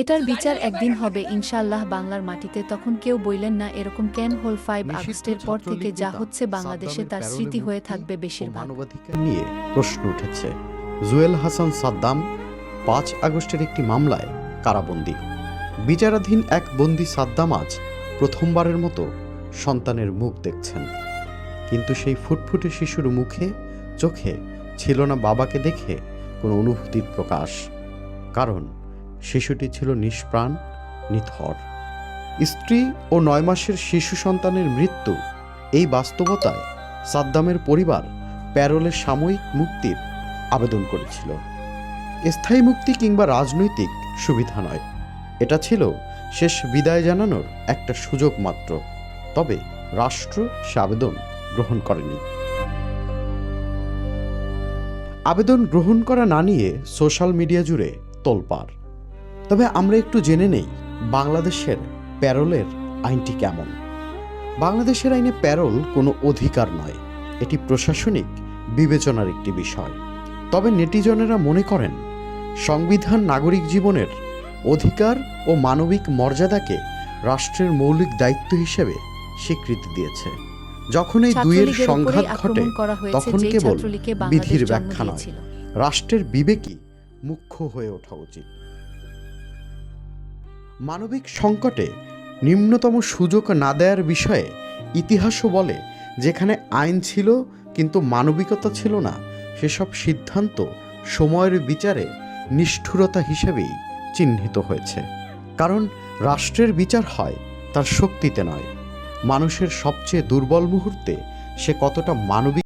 এটার বিচার একদিন হবে ইনশাআল্লাহ বাংলার মাটিতে। তখন কেউ বললেন না এরকম কেন হল। 5 আগস্টের পর থেকে যা হচ্ছে বাংলাদেশে তার স্মৃতি হয়ে থাকবে বেশিরভাগ। মানবাধিকার নিয়ে প্রশ্ন উঠেছে। জুয়েল হাসান সাদ্দাম 5 আগস্টের একটি মামলায় কারাবন্দী। বিচারাধীন এক বন্দী সাদ্দাম আজ প্রথমবারের মতো সন্তানের মুখ দেখছেন। কিন্তু সেই ফুটফুটে শিশুর মুখে চোখে ছিল না বাবাকে দেখে কোনো অনুভূতির প্রকাশ। কারণ শিশুটি ছিল নিষ্প্রাণ, নিথর। স্ত্রী ও 9 মাসের শিশু সন্তানের মৃত্যু, এই বাস্তবতায় সাদ্দামের পরিবার প্যারোলের সাময়িক মুক্তির আবেদন করেছিল। স্থায়ী মুক্তি কিংবা রাজনৈতিক সুবিধা নয়, এটা ছিল শেষ বিদায় জানানোর একটা সুযোগ মাত্র। তবে রাষ্ট্র সে আবেদন গ্রহণ করেনি। আবেদন গ্রহণ করা না নিয়ে সোশ্যাল মিডিয়া জুড়ে তোলপাড়। তবে আমরা একটু জেনে নেই বাংলাদেশের প্যারোলের আইনটি কেমন। বাংলাদেশের আইনে প্যারোল কোনো অধিকার নয়, এটি প্রশাসনিক বিবেচনার একটি বিষয়। তবে নেটিজনেরা মনে করেন সংবিধান নাগরিক জীবনের অধিকার ও মানবিক মর্যাদাকে রাষ্ট্রের মৌলিক দায়িত্ব হিসেবে স্বীকৃতি দিয়েছে। যখন এই দুইয়ের সংঘাত ঘটে তখন কেবল বিধির ব্যাখ্যা নয়, রাষ্ট্রের বিবেকই মুখ্য হয়ে ওঠা উচিত। মানবিক সংকটে নিম্নতম সুযোগ না দেওয়ার বিষয়ে ইতিহাসও বলে, যেখানে আইন ছিল কিন্তু মানবিকতা ছিল না, সেসব সিদ্ধান্ত সময়ের বিচারে নিষ্ঠুরতা হিসেবেই চিহ্নিত হয়েছে। কারণ রাষ্ট্রের বিচার হয় তার শক্তিতে নয়, মানুষের সবচেয়ে দুর্বল মুহূর্তে সে কতটা মানবিক